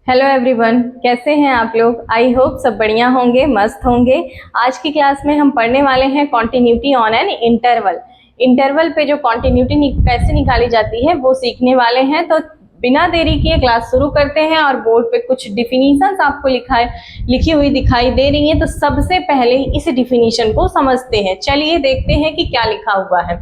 Hello everyone, कैसे हैं आप लोग। आई होप सब बढ़िया होंगे, मस्त होंगे। आज की क्लास में हम पढ़ने वाले हैं continuity on an interval. Interval पे जो कॉन्टिन्यूटी कैसे निकाली जाती है वो सीखने वाले हैं। तो बिना देरी किए क्लास शुरू करते हैं। और बोर्ड पे कुछ डिफिनीशंस आपको लिखी हुई दिखाई दे रही हैं। तो सबसे पहले इस डिफिनीशन को समझते हैं। चलिए देखते हैं कि क्या लिखा हुआ है।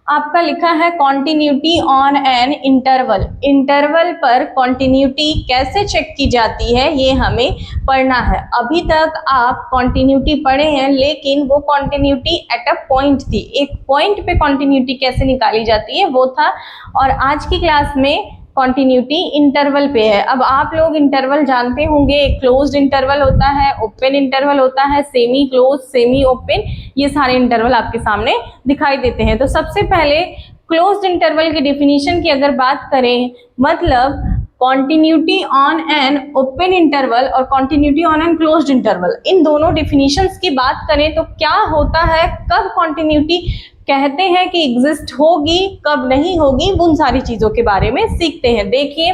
आपका लिखा है continuity on an interval. Interval पर कॉन्टिन्यूटी कैसे चेक की जाती है ये हमें पढ़ना है। अभी तक आप कॉन्टिन्यूटी पढ़े हैं, लेकिन वो कॉन्टिन्यूटी एट अ पॉइंट थी। एक पॉइंट पे कॉन्टिन्यूटी कैसे निकाली जाती है वो था। और आज की क्लास में कॉन्टिन्यूटी इंटरवल पे है। अब आप लोग इंटरवल जानते होंगे, एक क्लोज्ड इंटरवल होता है, ओपन इंटरवल होता है, सेमी क्लोज, सेमी ओपन, ये सारे इंटरवल आपके सामने दिखाई देते हैं। तो सबसे पहले क्लोज्ड इंटरवल की डिफिनीशन की अगर बात करें, मतलब continuity on an open interval और continuity on an closed interval, इन दोनों डिफिनीशंस की बात करें तो क्या होता है, कब कॉन्टिन्यूटी कहते हैं कि एग्जिस्ट होगी, कब नहीं होगी, उन सारी चीजों के बारे में सीखते हैं। देखिए,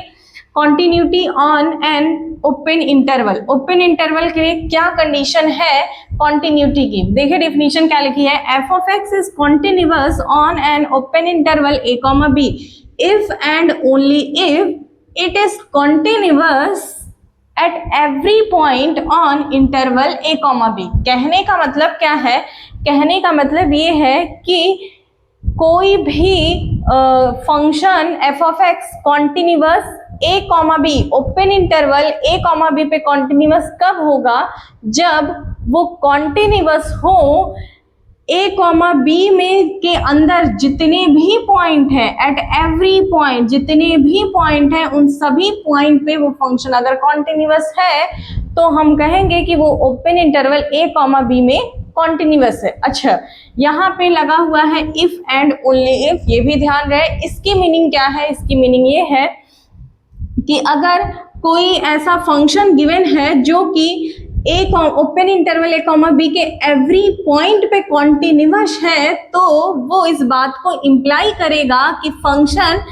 continuity on an open interval, open interval के लिए क्या कंडीशन है कॉन्टिन्यूटी की। देखिए डिफिनीशन क्या लिखी है, F of X is continuous on an open interval A comma B if and only if it is continuous at every point on interval A comma B. कहने का मतलब क्या है, कहने का मतलब ये है कि कोई भी function F of X continuous A comma B, open interval A comma B पे कॉन्टिन्यूअस कब होगा, जब वो कॉन्टिन्यूअस हो ए कॉमा बी में के अंदर जितने भी पॉइंट हैं, एट एवरी पॉइंट जितने भी पॉइंट हैं उन सभी पॉइंट पे वो फंक्शन अगर कॉन्टिन्यूअस है तो हम कहेंगे कि वो open interval A comma B में कॉन्टिन्यूअस है। अच्छा, यहाँ पे लगा हुआ है इफ एंड ओनली इफ, ये भी ध्यान रहे। इसकी मीनिंग क्या है, इसकी मीनिंग ये है कि अगर कोई ऐसा फंक्शन गिवन है जो कि open interval A comma B के एवरी पॉइंट पे कॉन्टिन्यूअस है, तो वो इस बात को इंप्लाई करेगा कि फंक्शन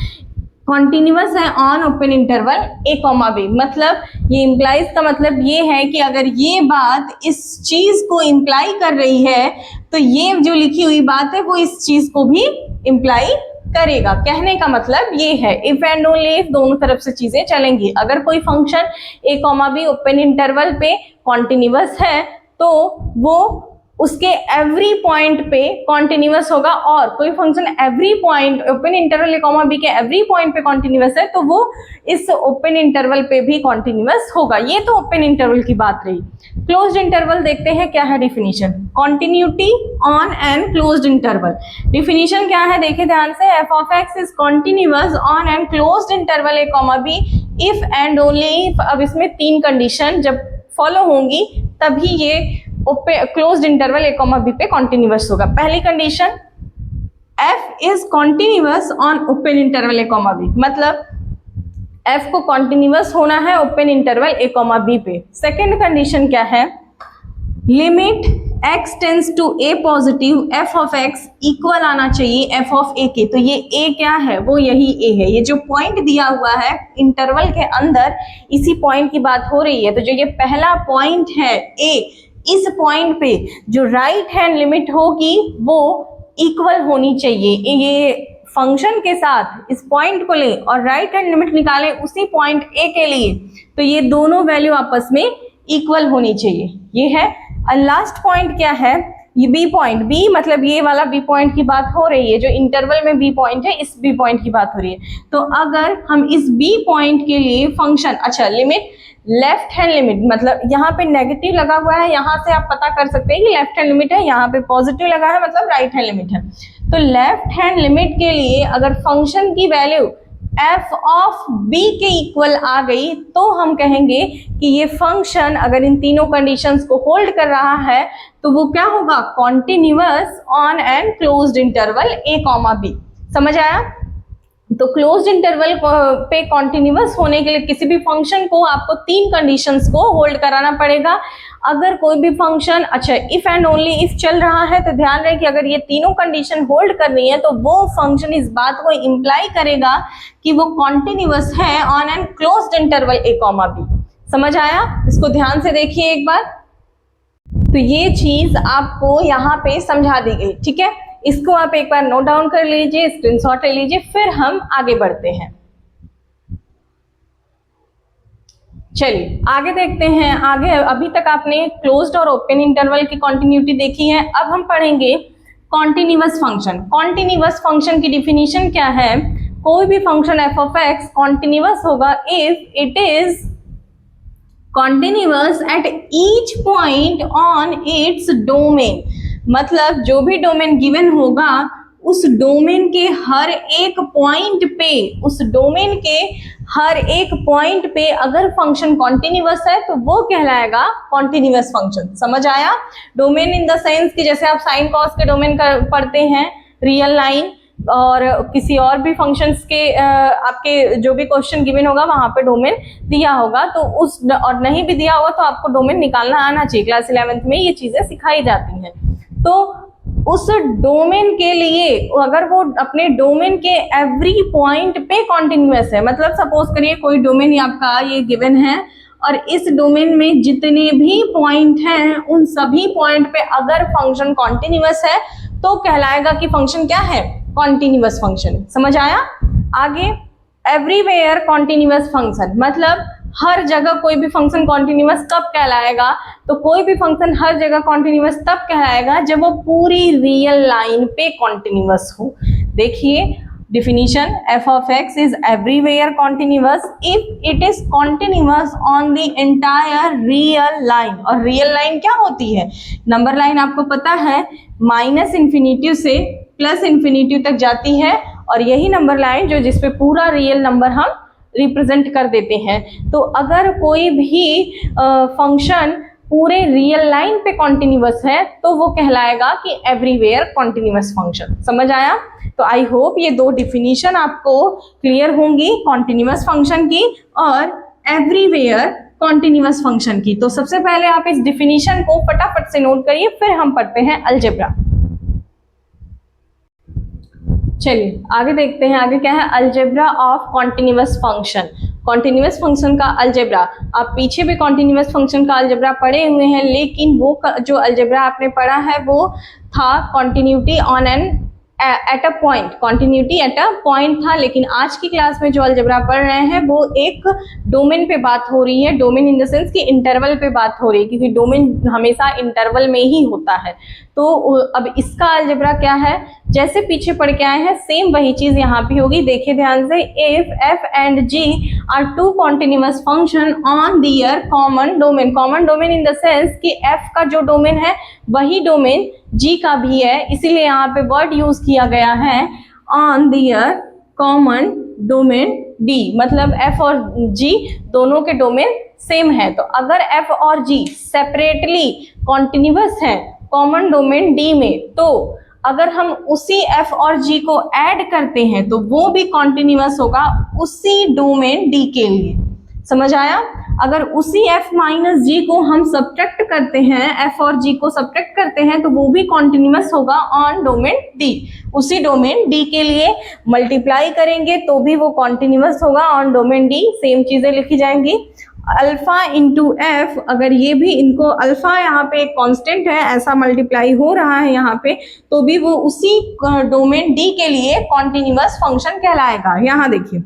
कॉन्टिन्यूअस है on open interval A comma B. मतलब ये इंप्लाइज का मतलब ये है कि अगर ये बात इस चीज को इंप्लाई कर रही है तो ये जो लिखी हुई बात है वो इस चीज को भी इंप्लाई करेगा। कहने का मतलब ये है, इफ एंड ओनली इफ दोनों तरफ से चीजें चलेंगी। अगर कोई फंक्शन ए कॉमा बी ओपन इंटरवल पे कॉन्टिन्यूअस है तो वो उसके एवरी पॉइंट पे कॉन्टिन्यूअस होगा, और कोई function every point open interval A comma B के एवरी पॉइंट पे कॉन्टिन्यूअस है तो वो इस ओपन इंटरवल पे भी कॉन्टिन्यूअस होगा। ये तो ओपन इंटरवल की बात रही। क्लोज्ड इंटरवल देखते हैं क्या है definition, continuity on an closed interval. Definition क्या है देखिए ध्यान से, F of X is continuous on an closed interval A comma B if and only if. अब इसमें तीन कंडीशन जब फॉलो होंगी तभी ये closed interval A comma B पे कॉन्टिन्यूअस होगा। पहली condition, F is continuous on open interval A comma B, मतलब एफ को कॉन्टिन्यूअस होना है open interval A comma B पे। सेकेंड कंडीशन क्या है, limit X tends to A positive F of X equal आना चाहिए एफ ऑफ ए के। तो ये ए क्या है, वो यही ए है। ये जो पॉइंट दिया हुआ है इंटरवल के अंदर, इसी पॉइंट की बात हो रही है। तो जो ये पहला पॉइंट है ए, इस पॉइंट पे जो राइट हैंड लिमिट होगी वो इक्वल होनी चाहिए। ये फंक्शन के साथ इस पॉइंट को ले और राइट हैंड लिमिट निकाले उसी पॉइंट ए के लिए, तो ये दोनों वैल्यू आपस में इक्वल होनी चाहिए। ये है। और लास्ट पॉइंट क्या है, ये बी पॉइंट, बी मतलब ये वाला बी पॉइंट की बात हो रही है, जो इंटरवल में बी पॉइंट है, इस बी पॉइंट की बात हो रही है। तो अगर हम इस बी पॉइंट के लिए फंक्शन, अच्छा लिमिट लेफ्ट हैंड लिमिट, मतलब यहाँ पे नेगेटिव लगा हुआ है, यहाँ से आप पता कर सकते हैं कि लेफ्ट हैंड लिमिट है, यहाँ पे पॉजिटिव लगा है मतलब राइट हैंड लिमिट है। तो लेफ्ट हैंड लिमिट के लिए अगर फंक्शन की वैल्यू एफ ऑफ बी के इक्वल आ गई तो हम कहेंगे कि ये फंक्शन अगर इन तीनों कंडीशंस को होल्ड कर रहा है तो वो क्या होगा, continuous on an closed interval A comma B. समझ आया। तो क्लोज्ड इंटरवल पे कॉन्टिन्यूअस होने के लिए किसी भी फंक्शन को आपको तीन कंडीशंस को होल्ड कराना पड़ेगा। अगर कोई भी फंक्शन, अच्छा इफ एंड ओनली इफ चल रहा है तो ध्यान रहे कि अगर ये तीनों कंडीशन होल्ड कर रही है तो वो फंक्शन इस बात को इंप्लाई करेगा कि वो कॉन्टिन्यूअस है on an closed interval A comma B. समझ आया? इसको ध्यान से देखिए एक बार। तो ये चीज आपको यहाँ पे समझा दी गई, ठीक है। इसको आप एक बार नोट डाउन कर लीजिए, स्क्रीनशॉट ले लीजिए, फिर हम आगे बढ़ते हैं। चलिए आगे देखते हैं। आगे अभी तक आपने क्लोज्ड और ओपन इंटरवल की कॉन्टिन्यूटी देखी है। अब हम पढ़ेंगे कॉन्टिन्यूअस फंक्शन। कॉन्टिन्यूअस फंक्शन की डिफिनीशन क्या है? कोई भी function F of X continuous होगा if it is continuous at each point on its domain. मतलब जो भी डोमेन गिवन होगा उस डोमेन के हर एक पॉइंट पे, उस डोमेन के हर एक पॉइंट पे अगर फंक्शन कॉन्टिन्यूअस है तो वो कहलाएगा कॉन्टिन्यूअस फंक्शन। समझ आया? डोमेन इन द सेंस कि जैसे आप साइन कॉस के डोमेन पढ़ते हैं, रियल लाइन और किसी और भी फंक्शंस के आपके जो भी क्वेश्चन गिवन होगा वहां पे डोमेन दिया होगा, तो उस और नहीं भी दिया होगा तो आपको डोमेन निकालना आना चाहिए। क्लास 11th में ये चीजें सिखाई जाती हैं। तो उस डोमेन के लिए अगर वो अपने डोमेन के एवरी पॉइंट पे कॉन्टिन्यूअस है, मतलब सपोज करिए कोई डोमेन आपका ये गिवन है और इस डोमेन में जितने भी पॉइंट हैं उन सभी पॉइंट पे अगर फंक्शन कॉन्टिन्यूअस है तो कहलाएगा कि फंक्शन क्या है? Continuous function. समझ आया? आगे एवरीवेयर कॉन्टिन्यूअस फंक्शन, मतलब हर जगह कोई भी फंक्शन कॉन्टिन्यूअस कब कहलाएगा? तो कोई भी फंक्शन हर जगह कॉन्टिन्यूअस तब कहलाएगा जब वो पूरी रियल लाइन पे कॉन्टिन्यूअस हो। देखिए definition, F of X is everywhere continuous if it is continuous on the entire real line. और रियल लाइन क्या होती है? नंबर लाइन आपको पता है माइनस इन्फिनिटी से प्लस इन्फिनिटी तक जाती है, और यही नंबर लाइन जो जिसपे पूरा रियल नंबर हम रिप्रेजेंट कर देते हैं। तो अगर कोई भी फंक्शन पूरे रियल लाइन पे कॉन्टिन्यूअस है तो वो कहलाएगा कि एवरीवेयर कॉन्टिन्यूअस फंक्शन। समझ आया? तो आई होप ये दो डिफिनीशन आपको क्लियर होंगी, कॉन्टिन्यूअस फंक्शन की और एवरीवेयर कॉन्टिन्यूअस फंक्शन की। तो सबसे पहले आप इस डिफिनीशन को फटाफट से नोट करिए, फिर हम पढ़ते हैं अलजेब्रा। चलिए आगे देखते हैं। आगे क्या है? Algebra of continuous function. Continuous function का अलजेब्रा, आप पीछे भी कॉन्टिन्यूअस फंक्शन का अलजेब्रा पढ़े हुए हैं, लेकिन वो जो अलजेब्रा आपने पढ़ा है वो था continuity on N at a point, continuity at a point था। लेकिन आज की क्लास में जो अलजेब्रा पढ़ रहे हैं वो एक डोमेन पे बात हो रही है। डोमेन इन द सेंस कि इंटरवल पे बात हो रही है, क्योंकि डोमेन हमेशा इंटरवल में ही होता है। तो अब इसका अलजेब्रा क्या है? जैसे पीछे पढ़ के आए हैं सेम वही चीज यहाँ भी होगी। देखिए ध्यान से, if F and G are two continuous function on their common domain. Common domain in the sense कि एफ का जो डोमेन है वही डोमेन जी का भी है, इसीलिए यहाँ पे वर्ड यूज किया गया है on their common domain D. मतलब एफ और जी दोनों के डोमेन सेम है। तो अगर एफ और जी सेपरेटली कॉन्टिन्यूअस है कॉमन डोमेन डी में, तो अगर हम उसी एफ और जी को ऐड करते हैं तो वो भी कॉन्टिन्यूअस होगा उसी डोमेन डी के लिए। समझ आया? अगर उसी एफ माइनस जी को हम सब्ट्रैक्ट करते हैं, एफ और जी को सब्ट्रैक्ट करते हैं, तो वो भी कॉन्टिन्यूअस होगा ऑन डोमेन डी। उसी डोमेन डी के लिए मल्टीप्लाई करेंगे तो भी वो कॉन्टिन्यूअस होगा ऑन डोमेन डी। सेम चीजें लिखी जाएंगी। अल्फा इंटू एफ, अगर ये भी इनको अल्फा यहाँ पे एक कांस्टेंट है, ऐसा मल्टीप्लाई हो रहा है यहाँ पे, तो भी वो उसी डोमेन डी के लिए कॉन्टिन्यूअस फंक्शन कहलाएगा। यहाँ देखिए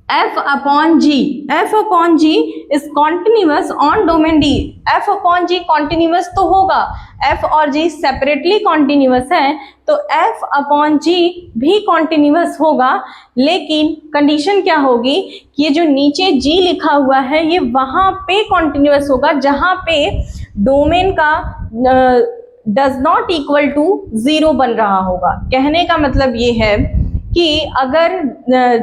f upon G, f upon G is continuous on domain D. f upon G continuous तो होगा, f और g सेपरेटली कॉन्टिन्यूअस है तो f अपॉन जी भी कॉन्टिन्यूअस होगा। लेकिन कंडीशन क्या होगी कि ये जो नीचे g लिखा हुआ है ये वहां पे कॉन्टिन्यूअस होगा जहां पे डोमेन का डज नॉट इक्वल टू 0 बन रहा होगा। कहने का मतलब ये है कि अगर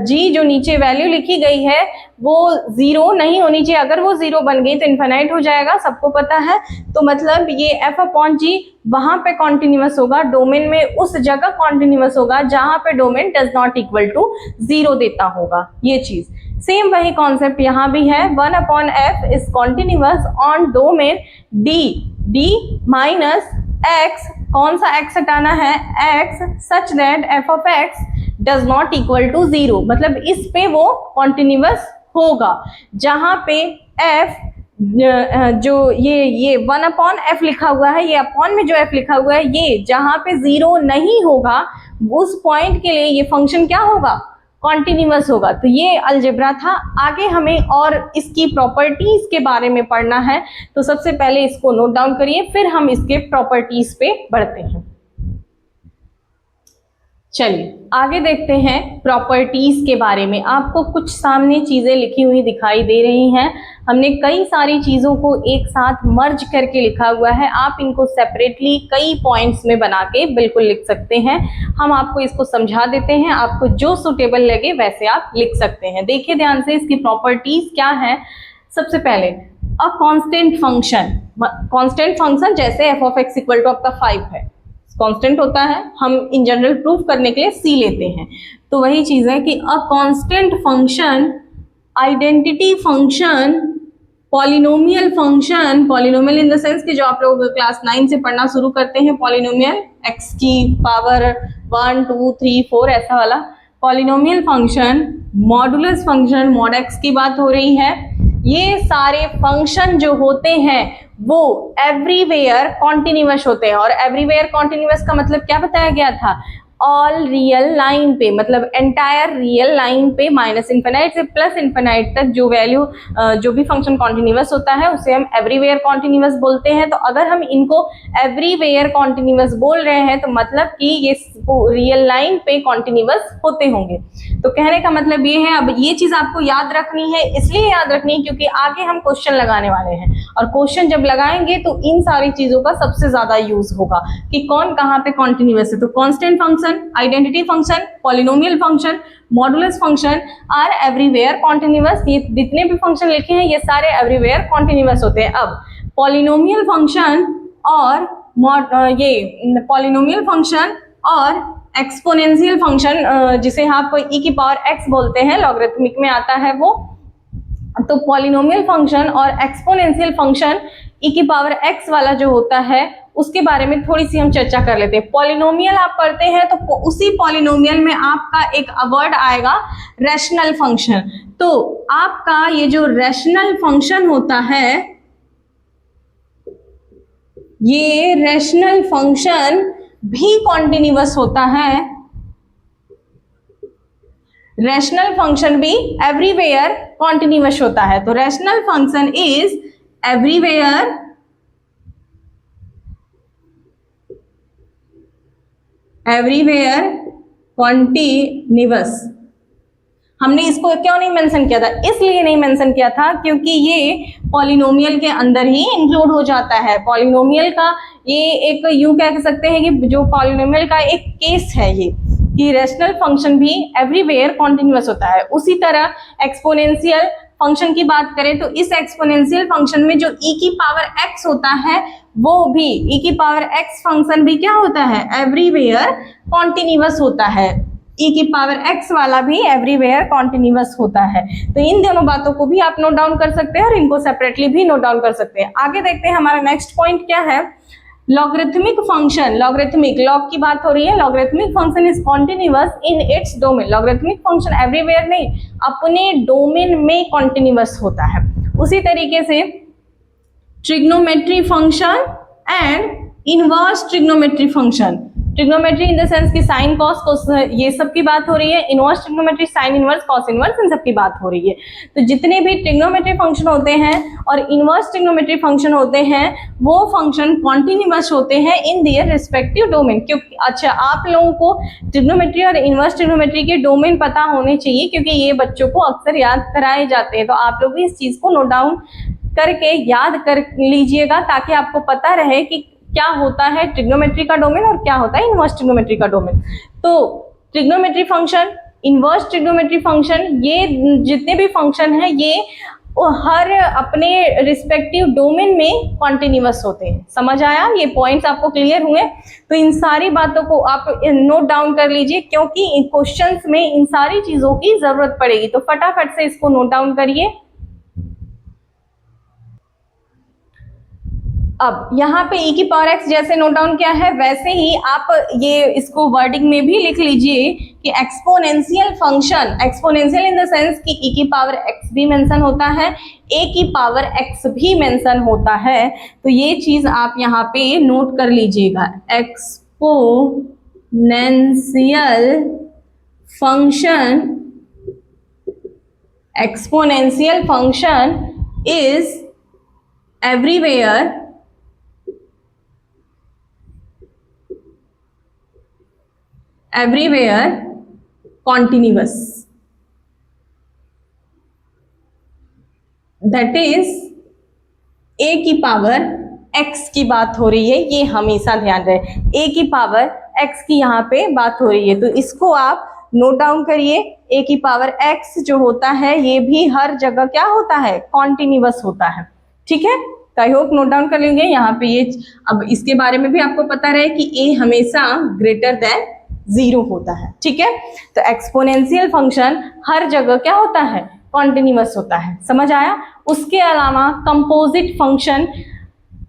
g जो नीचे वैल्यू लिखी गई है वो 0 नहीं होनी चाहिए। अगर वो 0 बन गई तो इन्फिनाइट हो जाएगा, सबको पता है। तो मतलब ये f अपॉन जी वहां पे कॉन्टिन्यूअस होगा, डोमेन में उस जगह कॉन्टिन्यूअस होगा जहां पे domain does not equal to 0 देता होगा। ये चीज सेम वही कॉन्सेप्ट यहाँ भी है। 1 upon F is continuous on domain D, D minus X, कौन सा एक्स हटाना है? X, such that F of X does not equal to 0, मतलब इस पे वो कॉन्टिन्यूअस होगा, जहां पे f जो ये 1/f लिखा हुआ है, ये अपॉन में जो f लिखा हुआ है, ये जहां पे 0 नहीं होगा उस पॉइंट के लिए ये फंक्शन क्या होगा, कॉन्टिन्यूअस होगा। तो ये अलजेब्रा था। आगे हमें और इसकी प्रॉपर्टीज के बारे में पढ़ना है, तो सबसे पहले इसको नोट डाउन करिए, फिर हम इसके प्रॉपर्टीज पे बढ़ते हैं। चलिए आगे देखते हैं प्रॉपर्टीज के बारे में। आपको कुछ सामने चीजें लिखी हुई दिखाई दे रही हैं। हमने कई सारी चीजों को एक साथ मर्ज करके लिखा हुआ है। आप इनको सेपरेटली कई पॉइंट्स में बना के बिल्कुल लिख सकते हैं। हम आपको इसको समझा देते हैं, आपको जो सुटेबल लगे वैसे आप लिख सकते हैं। देखिए ध्यान से, इसकी प्रॉपर्टीज क्या है। सबसे पहले a constant function, constant function जैसे f of x equal to आपका 5 है, कांस्टेंट होता है, हम इन जनरल प्रूफ करने के लिए c लेते हैं। तो वही चीज है कि अ constant function, identity function, polynomial function, polynomial in the sense कि जो आप लोग क्लास 9 से पढ़ना शुरू करते हैं, पॉलिनोमियल x की पावर 1 2 3 4 ऐसा वाला polynomial function, modulus function, mod x की बात हो रही है। ये सारे फंक्शन जो होते हैं वो एवरीवेयर कॉन्टिन्यूअस होते हैं। और एवरीवेयर कॉन्टिन्यूअस का मतलब क्या बताया गया था, ऑल रियल लाइन पे, मतलब एंटायर रियल लाइन पे माइनस इन्फिनाइट से प्लस इन्फिनाइट तक जो वैल्यू जो भी फंक्शन कॉन्टिन्यूअस होता है उसे हम एवरीवेयर कॉन्टिन्यूअस बोलते हैं। तो अगर हम इनको एवरीवेयर कॉन्टिन्यूअस बोल रहे हैं तो मतलब कि ये रियल लाइन पे कॉन्टिन्यूअस होते होंगे। तो कहने का मतलब ये है, अब ये चीज आपको याद रखनी है, इसलिए याद रखनी है क्योंकि आगे हम क्वेश्चन लगाने वाले हैं, और क्वेश्चन जब लगाएंगे तो इन सारी चीजों का सबसे ज्यादा यूज होगा कि कौन कहाँ पे कॉन्टिन्यूअस है। तो constant function, identity function, polynomial function, modulus function are everywhere continuous. ये जितने भी फंक्शन लिखे हैं ये सारे एवरीवेयर कॉन्टिन्यूअस होते हैं। अब पॉलिनोमियल फंक्शन और ये पॉलिनोमियल फंक्शन और एक्सपोनेंशियल फंक्शन जिसे आप e की पावर x बोलते हैं, लॉगरिथमिक में आता है वो। तो पॉलिनोमियल फंक्शन और एक्सपोनेंशियल फंक्शन e की पावर x वाला जो होता है उसके बारे में थोड़ी सी हम चर्चा कर लेते हैं। पॉलिनोमियल आप पढ़ते हैं तो उसी पॉलिनोमियल में आपका एक वर्ड आएगा रैशनल फंक्शन। तो आपका ये जो रैशनल फंक्शन होता है, ये रैशनल फंक्शन भी कॉन्टिन्यूअस होता है। रैशनल फंक्शन भी एवरीवेयर कॉन्टिन्यूअस होता है। तो rational function is everywhere continuous. हमने इसको क्यों नहीं मेंशन किया था, इसलिए नहीं मेंशन किया था क्योंकि ये पॉलिनोमियल के अंदर ही इंक्लूड हो जाता है। पॉलिनोमियल का ये एक यूं कह सकते हैं कि जो पॉलिनोमियल का एक केस है ये, कि रैशनल फंक्शन भी एवरीवेयर कॉन्टिन्यूअस होता है। उसी तरह एक्सपोनेंशियल फंक्शन की बात करें तो इस एक्सपोनेंशियल फंक्शन में जो e की पावर x होता है वो भी e की पावर x फंक्शन भी क्या होता है, एवरीवेयर कॉन्टिन्यूअस होता है। e की पावर x वाला भी एवरीवेयर कॉन्टिन्यूअस होता है। तो इन दोनों बातों को भी आप नोट डाउन कर सकते हैं और इनको सेपरेटली भी नोट डाउन कर सकते हैं। आगे देखते हैं हमारा नेक्स्ट पॉइंट क्या है, लॉगरिथमिक फंक्शन। लॉगरिथमिक, लॉग की बात हो रही है। Logarithmic function is continuous in its domain. Logarithmic function everywhere नहीं, अपने डोमेन में कॉन्टिन्यूअस होता है। उसी तरीके से trigonometry function and inverse trigonometry function. Trigonometry in the sense की साइन कॉस ये सब की बात हो रही है। Inverse trigonometry sine inverse cos inverse इन सब की बात हो रही है। तो जितने भी ट्रिग्नोमेट्री फंक्शन होते हैं और इनवर्स ट्रिग्नोमेट्री फंक्शन होते हैं वो फंक्शन कॉन्टिन्यूअस होते हैं इन देयर रिस्पेक्टिव डोमेन। क्योंकि अच्छा, आप लोगों को ट्रिग्नोमेट्री और इनवर्स ट्रिग्नोमेट्री के डोमेन पता होने चाहिए क्योंकि ये बच्चों को अक्सर याद कराए जाते हैं। तो आप लोग भी इस चीज को नोट डाउन करके याद कर लीजिएगा ताकि आपको पता रहे कि क्या होता है ट्रिग्नोमेट्री का डोमेन और क्या होता है इनवर्स ट्रिग्नोमेट्री का डोमेन। तो trigonometry function, inverse trigonometry function, ये जितने भी फंक्शन है ये हर अपने रिस्पेक्टिव डोमेन में कॉन्टिन्यूअस होते हैं। समझ आया, ये पॉइंट्स आपको क्लियर हुए? तो इन सारी बातों को आप नोट डाउन कर लीजिए क्योंकि क्वेश्चंस में इन सारी चीजों की जरूरत पड़ेगी। तो फटाफट से इसको नोट डाउन करिए। अब यहाँ पे e की पावर x जैसे नोट डाउन किया है वैसे ही आप ये इसको वर्डिंग में भी लिख लीजिए कि exponential function, exponential in the sense कि e की पावर x भी मेंशन होता है, a की पावर x भी मेंशन होता है। तो ये चीज आप यहाँ पे नोट कर लीजिएगा, exponential function, exponential function is everywhere continuous, that is a की पावर x की बात हो रही है, ये हमेशा ध्यान रहे, a की पावर x की यहाँ पे बात हो रही है, तो इसको आप नोट डाउन करिए। a की पावर x जो होता है ये भी हर जगह क्या होता है, कॉन्टिन्यूअस होता है, ठीक है। तो आई होप नोट डाउन कर लेंगे यहाँ पे ये। अब इसके बारे में भी आपको पता रहे कि a हमेशा ग्रेटर देन 0 होता है, ठीक है। तो एक्सपोनेंशियल फंक्शन हर जगह क्या होता है, कॉन्टिन्यूअस होता है, समझ आया। उसके अलावा कंपोजिट फंक्शन,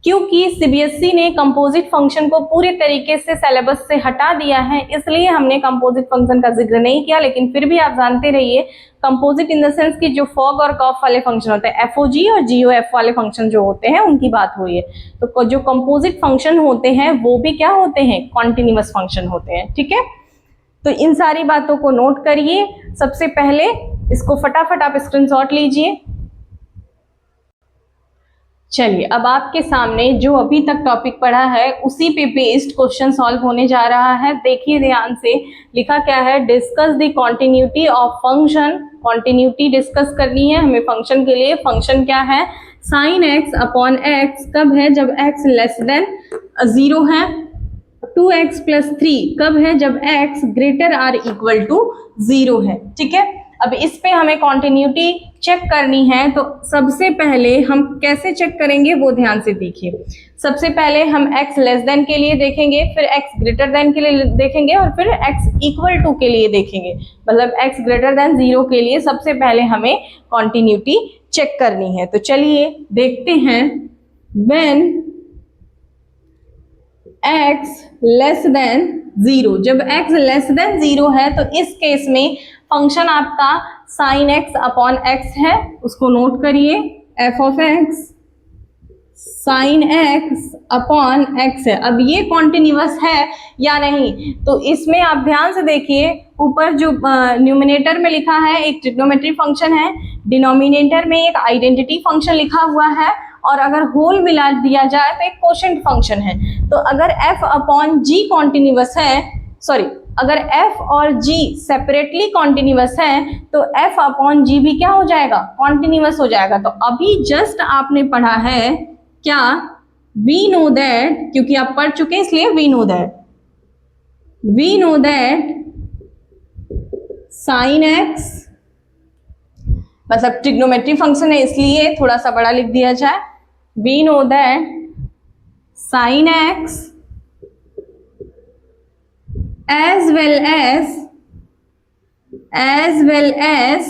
क्योंकि सीबीएसई ने कंपोजिट फंक्शन को पूरे तरीके से सिलेबस से हटा दिया है, इसलिए हमने कंपोजिट फंक्शन का जिक्र नहीं किया, लेकिन फिर भी आप जानते रहिए कंपोजिट इन द सेंस कि जो फॉग और कॉफ वाले फंक्शन होते हैं, एफओजी और जीओएफ वाले फंक्शन जो होते हैं उनकी बात हुई है। तो जो कंपोजिट फंक्शन होते हैं वो भी क्या होते हैं, कॉन्टिन्यूअस फंक्शन होते हैं, ठीक है। तो इन सारी बातों को नोट करिए। सबसे पहले इसको फटाफट आप स्क्रीनशॉट लीजिए। चलिए अब आपके सामने जो अभी तक टॉपिक पढ़ा है उसी पे बेस्ड क्वेश्चन सॉल्व होने जा रहा है। देखिए ध्यान से, लिखा क्या है, discuss the continuity of function. Continuity discuss करनी है हमें फंक्शन के लिए। फंक्शन क्या है, साइन एक्स अपॉन एक्स कब है, जब एक्स लेस देन 0 है। 2x + 3 कब है, जब x greater or equal to 0 है, ठीक है। अब इस पे हमें कॉन्टिन्यूटी चेक करनी है, तो सबसे पहले हम कैसे चेक करेंगे वो ध्यान से देखिए। सबसे पहले हम x लेस देन के लिए देखेंगे, फिर x ग्रेटर देन के लिए देखेंगे और फिर x इक्वल टू के लिए देखेंगे। मतलब x ग्रेटर देन 0 के लिए सबसे पहले हमें कॉन्टिन्यूटी चेक करनी है। तो चलिए देखते हैं, व्हेन x लेस देन 0, जब x लेस देन 0 है तो इस केस में फंक्शन आपका साइन x अपॉन x है, उसको नोट करिए। f of x sine x upon x है। अब ये कॉन्टिन्यूअस है या नहीं, तो इसमें आप ध्यान से देखिए, ऊपर जो न्यूमिनेटर में लिखा है एक ट्रिग्नोमेट्री फंक्शन है, डिनोमिनेटर में एक आइडेंटिटी फंक्शन लिखा हुआ है, और अगर होल मिला दिया जाए तो एक कोशेंट फंक्शन है। तो अगर f अपॉन g कॉन्टिन्यूअस है, सॉरी, अगर f और g सेपरेटली कॉन्टिन्यूअस है तो f अपॉन g भी क्या हो जाएगा, कॉन्टिन्यूअस हो जाएगा। तो अभी जस्ट आपने पढ़ा है क्या, वी नो दैट, क्योंकि आप पढ़ चुके हैं इसलिए we know that sine x, मतलब ट्रिग्नोमेट्री फंक्शन है इसलिए थोड़ा सा बड़ा लिख दिया जाए। We know that sine x as well as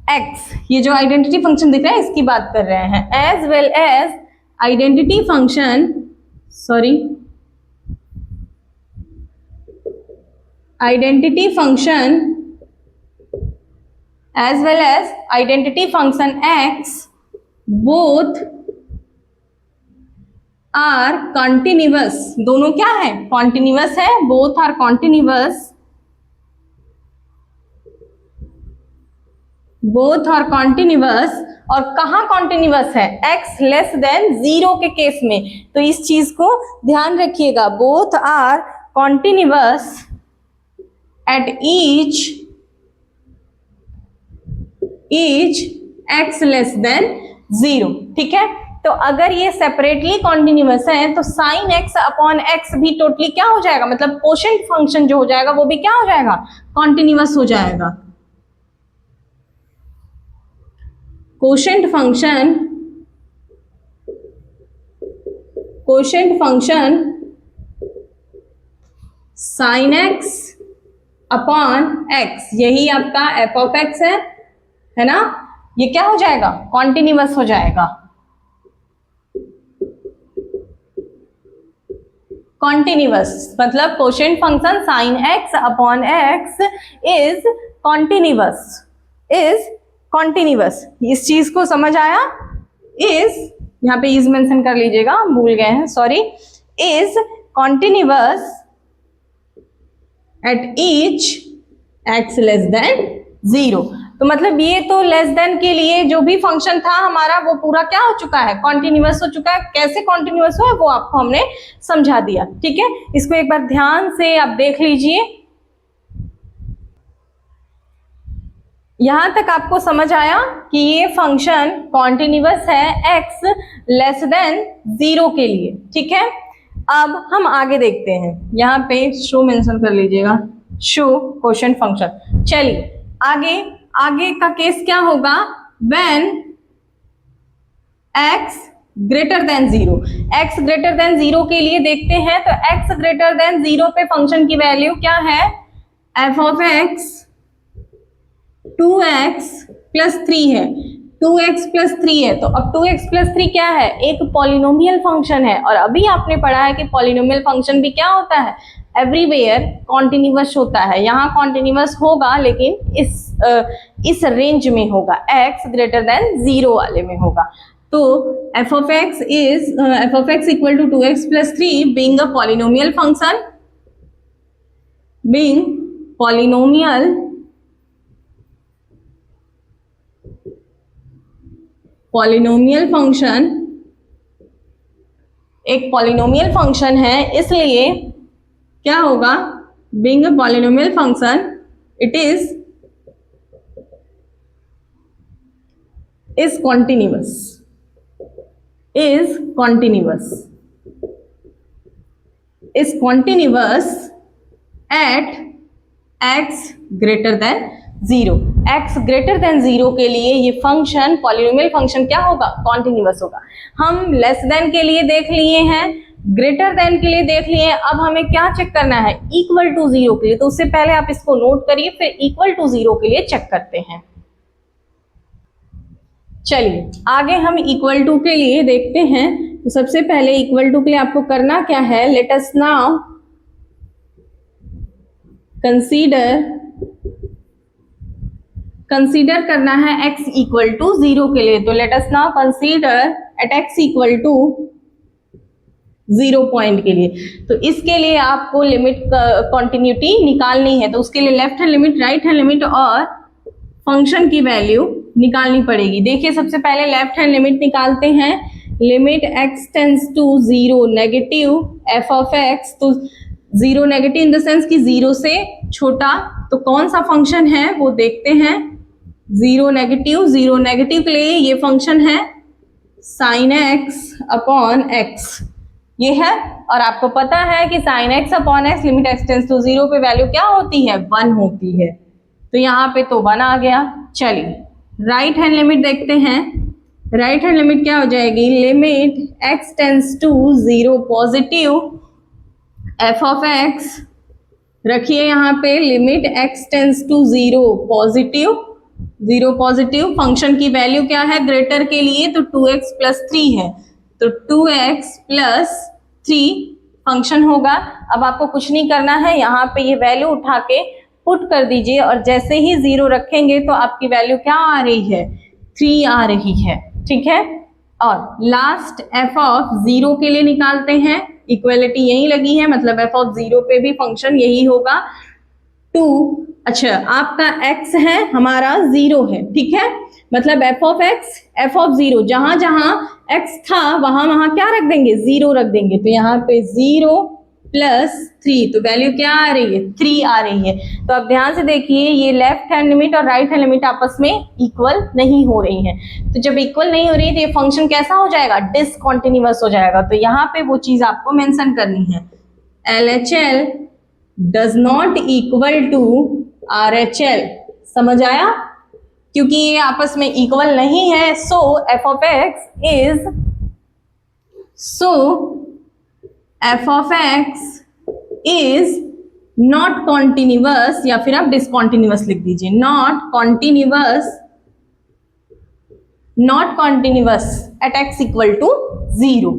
x, ये जो आइडेंटिटी फंक्शन दिख रहा है इसकी बात कर रहे हैं, as well as identity function, sorry, identity function as well as identity function x, both are continuous, दोनों क्या है, continuous है, both are continuous, और कहाँ continuous है, x लेस देन 0 के केस में। तो इस चीज को ध्यान रखिएगा, both are continuous at each x less than 0, ठीक है। तो अगर ये सेपरेटली कॉन्टिन्यूअस है तो साइन x अपॉन x भी टोटली क्या हो जाएगा, मतलब कोशेंट फंक्शन जो हो जाएगा वो भी क्या हो जाएगा, कॉन्टिन्यूअस हो जाएगा। Quotient function sine x upon x, यही आपका f ऑफ x है ना, ये क्या हो जाएगा, कॉन्टिन्यूअस हो जाएगा। कॉन्टिन्यूअस, मतलब quotient function sine x upon x is continuous, is continuous. इस चीज को समझ आया? इज, यहाँ पे इज मेंशन कर लीजिएगा, भूल गए हैं, sorry. Is continuous at each x less than 0। तो मतलब ये तो लेस देन के लिए जो भी फंक्शन था हमारा वो पूरा क्या हो चुका है, कॉन्टिन्यूअस हो चुका है। कैसे कॉन्टिन्यूअस हुआ वो आपको हमने समझा दिया, ठीक है। इसको एक बार ध्यान से आप देख लीजिए, यहां तक आपको समझ आया कि ये फंक्शन कॉन्टिन्यूअस है एक्स लेस देन 0 के लिए, ठीक है। अब हम आगे देखते हैं, यहाँ पे शो मेंशन कर लीजिएगा, शो कोशेंट फंक्शन। चलिए आगे का केस क्या होगा, when x greater than 0। x greater than 0 के लिए देखते हैं, तो x ग्रेटर देन 0 पे फंक्शन की वैल्यू क्या है, f of x 2x plus 3 है, 2x प्लस 3 है। तो अब 2x प्लस 3 क्या है, एक पॉलिनोमियल फंक्शन है। और अभी आपने पढ़ा है कि पॉलिनोमियल फंक्शन भी क्या होता है, एवरीवेयर कॉन्टिन्यूअस होता है। यहाँ कॉन्टिन्यूअस होगा लेकिन इस रेंज में होगा, x ग्रेटर देन 0 वाले में होगा। तो f of x equal to 2x plus 3 being a polynomial function, being polynomial function, एक पॉलिनोमियल फंक्शन है, इसलिए क्या होगा, being a polynomial function it is continuous at x greater than 0। x greater than 0 के लिए ये फंक्शन पॉलिनोमियल फंक्शन क्या होगा, कॉन्टिन्यूअस होगा। हम लेस देन के लिए देख लिए हैं, ग्रेटर देन के लिए देख लिए हैं, अब हमें क्या चेक करना है, इक्वल टू 0 के लिए। तो उससे पहले आप इसको नोट करिए, फिर इक्वल टू 0 के लिए चेक करते हैं। चलिए आगे हम इक्वल टू के लिए देखते हैं। तो सबसे पहले इक्वल टू के लिए आपको करना क्या है, लेट अस नाउ कंसीडर करना है x इक्वल टू 0 के लिए। तो let us now consider at x equal to 0 point के लिए। तो इसके लिए आपको लिमिट कॉन्टिन्यूटी निकालनी है, तो उसके लिए left hand limit, right hand limit और फंक्शन की वैल्यू निकालनी पड़ेगी। देखिए सबसे पहले लेफ्ट हैंड लिमिट निकालते हैं, limit x tends to 0 negative f of x, तो 0 नेगेटिव इन द सेंस कि 0 से छोटा, तो कौन सा फंक्शन है वो देखते हैं। 0 नेगेटिव के लिए ये फंक्शन है साइन x अपॉन x, ये है। और आपको पता है कि sine x upon x limit x tends to 0 पे वैल्यू क्या होती है, 1 होती है। तो यहाँ पे तो 1 आ गया। चलिए राइट हैंड लिमिट देखते हैं, राइट हैंड लिमिट क्या हो जाएगी, limit x tends to 0 positive f of x, रखिए यहाँ पे limit x tends to 0 positive, function की वैल्यू क्या है ग्रेटर के लिए, तो 2x प्लस 3 है, तो 2x प्लस 3 फंक्शन होगा। अब आपको कुछ नहीं करना है, यहाँ पे ये वैल्यू उठा के पुट कर दीजिए और जैसे ही 0 रखेंगे तो आपकी वैल्यू क्या आ रही है, 3 आ रही है, ठीक है। और लास्ट f ऑफ 0 के लिए निकालते हैं, इक्वलिटी यही लगी है, मतलब f ऑफ 0 पे भी फंक्शन यही होगा 2। अच्छा आपका x है, हमारा 0 है, ठीक है, मतलब f of x f of 0, जहां जहां x था वहां क्या रख देंगे, 0 रख देंगे। तो यहाँ पे 0 प्लस 3, तो वैल्यू क्या आ रही है, 3 आ रही है। तो अब ध्यान से देखिए, ये लेफ्ट हैंड लिमिट और राइट हैंड लिमिट आपस में इक्वल नहीं हो रही है। तो जब इक्वल नहीं हो रही है तो ये फंक्शन कैसा हो जाएगा, डिसकंटिन्यूअस हो जाएगा। तो यहाँ पे वो चीज आपको मेंशन करनी है, LHL does not equal to RHL, समझ आया, क्योंकि ये आपस में इक्वल नहीं है। So f of x is not continuous, या फिर आप डिसकॉन्टिन्यूअस लिख दीजिए, not continuous at x equal to 0,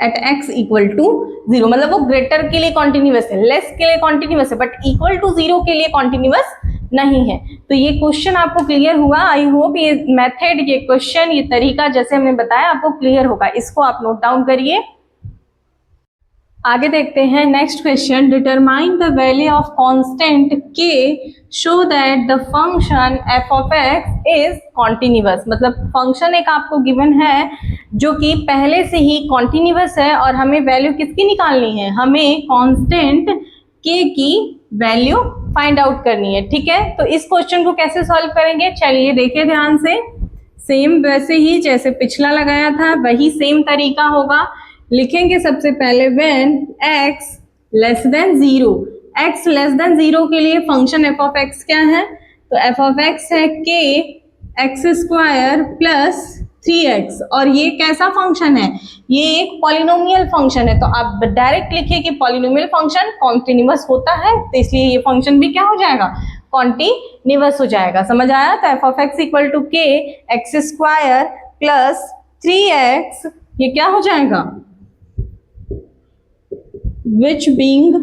at x equal to 0, मतलब वो ग्रेटर के लिए कॉन्टिन्यूअस है, लेस के लिए कॉन्टिन्यूअस है, बट इक्वल टू 0 के लिए कॉन्टिन्यूअस नहीं है। तो ये क्वेश्चन आपको क्लियर हुआ। आई होप ये मेथड, ये क्वेश्चन, ये तरीका जैसे हमने बताया आपको क्लियर होगा। इसको आप नोट डाउन करिए। आगे देखते हैं next question. Determine the value of constant k show that the function f of x is continuous. मतलब फंक्शन एक आपको गिवन है जो कि पहले से ही कॉन्टिन्यूअस है और हमें वैल्यू किसकी निकालनी है, हमें कांस्टेंट k की वैल्यू फाइंड आउट करनी है। ठीक है, तो इस क्वेश्चन को कैसे सॉल्व करेंगे, चलिए देखिए ध्यान से। सेम वैसे ही जैसे पिछला लगाया था वही सेम तरीका होगा। लिखेंगे सबसे पहले when x less than 0, x less than 0 के लिए फंक्शन f ऑफ x क्या है, तो f ऑफ x है k x square plus 3x, और ये कैसा फंक्शन है, ये एक पॉलिनोमियल फंक्शन है। तो आप डायरेक्ट लिखिए कि पॉलिनोमियल फंक्शन कॉन्टिन्यूअस होता है, तो इसलिए ये फंक्शन भी क्या हो जाएगा, कॉन्टिन्यूअस हो जाएगा। समझ आया। तो f of x equal to k x square plus 3x, ये क्या हो जाएगा, which being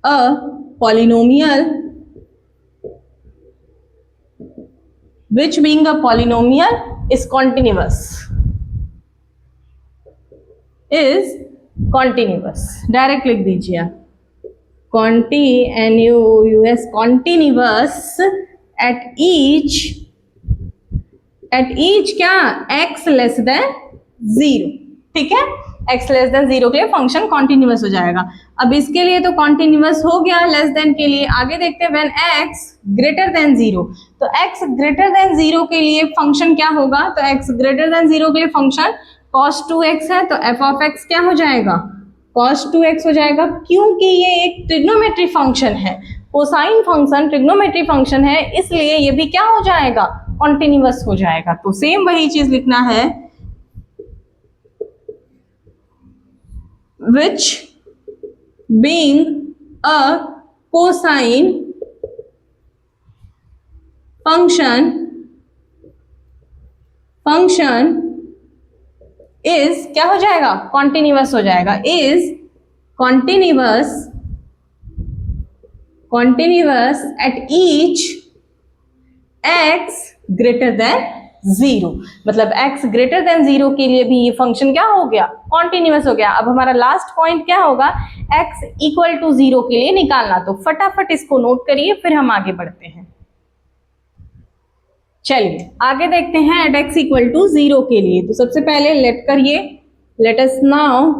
a polynomial, is continuous, direct लिख दीजिए आप, continuous at each क्या, x लेस देन 0। ठीक है, x लेस देन 0 के लिए फंक्शन कॉन्टिन्यूअस हो जाएगा। अब इसके लिए तो कॉन्टिन्यूअस हो गया लेस देन के लिए। आगे देखते हैं व्हेन x ग्रेटर देन 0, तो x ग्रेटर देन 0 के लिए फंक्शन क्या होगा, तो x ग्रेटर देन 0 के लिए फंक्शन cos 2x है, तो f ऑफ x क्या हो जाएगा, cos 2x हो जाएगा, क्योंकि ये एक ट्रिग्नोमेट्री फंक्शन है, कोसाइन फंक्शन ट्रिग्नोमेट्री फंक्शन है, इसलिए ये भी क्या हो जाएगा, कॉन्टिन्यूअस हो जाएगा। तो सेम वही चीज लिखना है, which being a cosine function is क्या हो जाएगा, कॉन्टिन्यूअस हो जाएगा, is continuous at each x greater than 0। मतलब x ग्रेटर देन 0 के लिए भी ये फंक्शन क्या हो गया, कॉन्टिन्यूअस हो गया। अब हमारा लास्ट पॉइंट क्या होगा, x इक्वल टू 0 के लिए निकालना। तो फटाफट इसको नोट करिए, फिर हम आगे बढ़ते हैं। चलिए आगे देखते हैं एट x इक्वल टू 0 के लिए। तो सबसे पहले let us now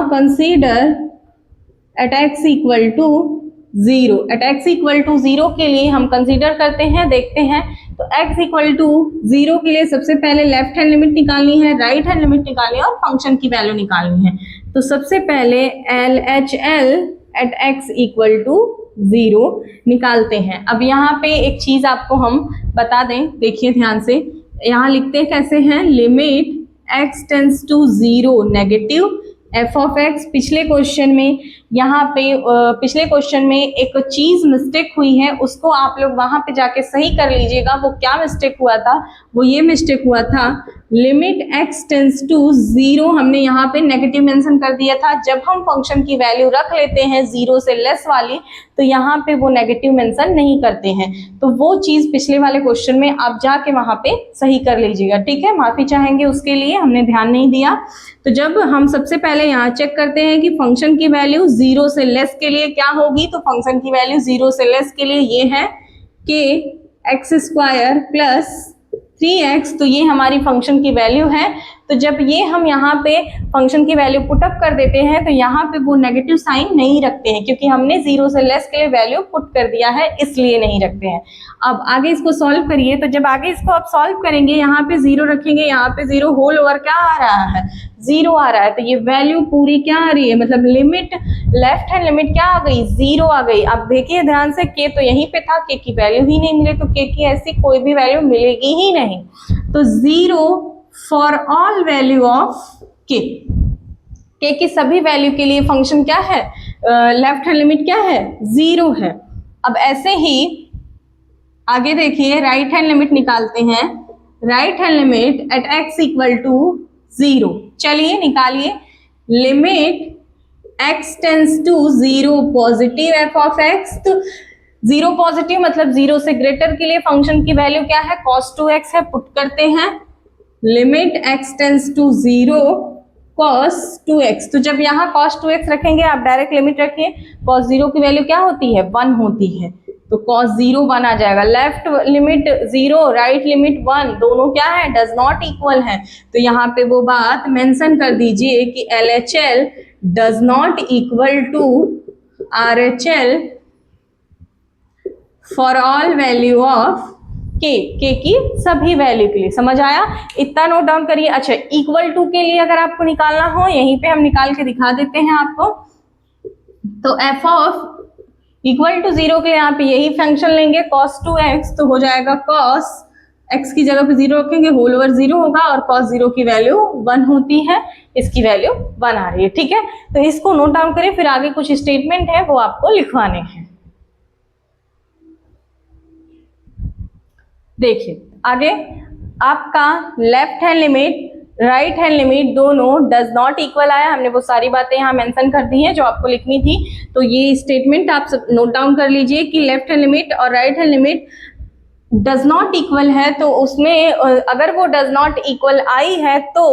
consider at x equal to 0। At x equal to 0 के लिए हम कंसीडर करते हैं, देखते हैं। तो x इक्वल टू 0 के लिए सबसे पहले लेफ्ट हैंड लिमिट निकालनी है, राइट हैंड लिमिट निकालनी है और फंक्शन की वैल्यू निकालनी है। तो सबसे पहले LHL at x equal to 0 निकालते हैं। अब यहाँ पे एक चीज आपको हम बता दें, देखिए ध्यान से, यहाँ लिखते कैसे हैं, limit x tends to 0 negative f of x। पिछले क्वेश्चन में एक चीज मिस्टेक हुई है, उसको आप लोग वहां पे जाके सही कर लीजिएगा। वो क्या मिस्टेक हुआ था, वो ये मिस्टेक हुआ था, लिमिट x टेंड्स टू 0 हमने यहाँ पे नेगेटिव मेंशन कर दिया था। जब हम फंक्शन की वैल्यू रख लेते हैं 0 से लेस वाली, तो यहाँ पे वो नेगेटिव मेंशन नहीं करते हैं। तो वो चीज पिछले वाले क्वेश्चन में आप जाके वहां पे सही कर लीजिएगा, ठीक है। माफी चाहेंगे उसके लिए, हमने ध्यान नहीं दिया। तो जब हम सबसे पहले यहाँ चेक करते हैं कि फंक्शन की वैल्यू 0 से लेस के लिए क्या होगी, तो फंक्शन की वैल्यू 0 से लेस के लिए ये है कि x स्क्वायर प्लस 3x, तो ये हमारी फंक्शन की वैल्यू है। तो जब ये हम यहाँ पे फंक्शन की वैल्यू पुटअप कर देते हैं, तो यहाँ पे वो नेगेटिव साइन नहीं रखते हैं, क्योंकि हमने 0 से लेस के लिए वैल्यू पुट कर दिया है, इसलिए नहीं रखते हैं। अब आगे इसको सॉल्व करिए। तो जब आगे इसको आप सॉल्व करेंगे, यहाँ पे 0 रखेंगे, यहाँ पे 0 होल ओवर क्या आ रहा है, 0 आ रहा है। तो ये वैल्यू पूरी क्या आ रही है, मतलब लिमिट, लेफ्ट हैंड लिमिट क्या आ गई, 0 आ गई। अब देखिए ध्यान से, k तो यहीं पे था, k की वैल्यू ही नहीं मिली, तो k की ऐसी कोई भी वैल्यू मिलेगी ही नहीं। तो 0 for all value of k, के की सभी वैल्यू के लिए फंक्शन क्या है, लेफ्ट हैंड लिमिट क्या है, 0 है। अब ऐसे ही आगे देखिए राइट हैंड लिमिट निकालते हैं। Right hand limit at x equal to 0, चलिए निकालिए। Limit x tends to 0 positive f of x, तो 0 पॉजिटिव मतलब 0 से ग्रेटर के लिए फंक्शन की वैल्यू क्या है, cos 2x है, पुट करते हैं। Limit x tends to 0 cos 2x, तो जब यहाँ cos 2x रखेंगे आप डायरेक्ट लिमिट रखिए, cos 0 की वैल्यू क्या होती है, 1 होती है, तो cos 0 1 आ जाएगा। लेफ्ट लिमिट 0 राइट लिमिट 1, दोनों क्या है, डज नॉट इक्वल है, तो यहाँ पे वो बात मेंशन कर दीजिए कि LHL does not equal to RHL for all value of K की सभी वैल्यू के लिए। समझ आया, इतना नोट डाउन करिए। अच्छा, इक्वल टू के लिए अगर आपको निकालना हो, यहीं पे हम निकाल के दिखा देते हैं आपको। तो f ऑफ इक्वल टू 0 के लिए आप यही फंक्शन लेंगे cos 2x, तो हो जाएगा cos x की जगह पे 0 रखेंगे, होल ओवर 0 होगा, और cos 0 की वैल्यू 1 होती है, इसकी वैल्यू 1 आ रही है। ठीक है, तो इसको नोट डाउन करें, फिर आगे कुछ स्टेटमेंट है वो आपको लिखवाने हैं। देखिए आगे आपका left hand limit right hand limit दोनों डज नॉट इक्वल आया, हमने वो सारी बातें यहाँ मेंशन कर दी हैं जो आपको लिखनी थी। तो ये स्टेटमेंट आप सब नोट डाउन कर लीजिए कि लेफ्ट हैंड लिमिट और right hand limit does not equal है, तो उसमें अगर वो डज नॉट इक्वल आई है तो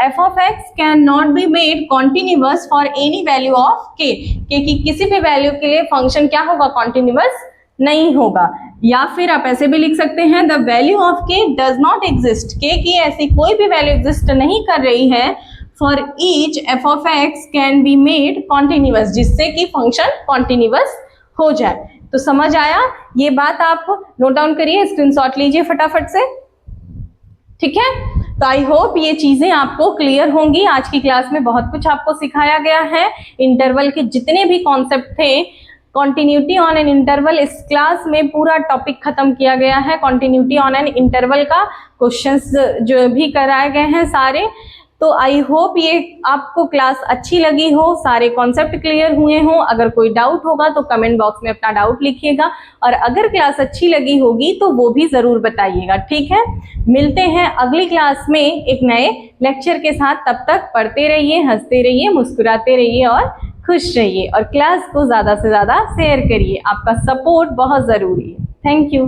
f of x can not be made continuous for any value of k, की किसी भी वैल्यू के लिए फंक्शन क्या होगा, कॉन्टिन्यूअस नहीं होगा। या फिर आप ऐसे भी लिख सकते हैं the value of k does not exist, k की ऐसी कोई भी वैल्यू एग्जिस्ट नहीं कर रही है for each f of x can be made continuous, जिससे कि फंक्शन कॉन्टिन्यूअस हो जाए। तो समझ आया, ये बात आप नोट डाउन करिए, स्क्रीनशॉट लीजिए फटाफट से। ठीक है, तो आई होप ये चीजें आपको क्लियर होंगी। आज की क्लास में बहुत कुछ आपको सिखाया गया है, इंटरवल के जितने भी कॉन्सेप्ट थे, कॉन्टिन्यूटी ऑन एन इंटरवल, इस क्लास में पूरा टॉपिक खत्म किया गया है। कॉन्टिन्यूटी ऑन एन इंटरवल का क्वेश्चंस जो भी कराए गए हैं सारे। तो आई होप ये आपको क्लास अच्छी लगी हो, सारे कॉन्सेप्ट क्लियर हुए हों। अगर कोई डाउट होगा तो कमेंट बॉक्स में अपना डाउट लिखिएगा, और अगर क्लास अच्छी लगी होगी तो वो भी जरूर बताइएगा। ठीक है, मिलते हैं अगली क्लास में एक नए लेक्चर के साथ। तब तक पढ़ते रहिए, हंसते रहिए, मुस्कुराते रहिए और खुश रहिए, और क्लास को ज़्यादा से ज़्यादा शेयर करिए। आपका सपोर्ट बहुत ज़रूरी है। Thank you.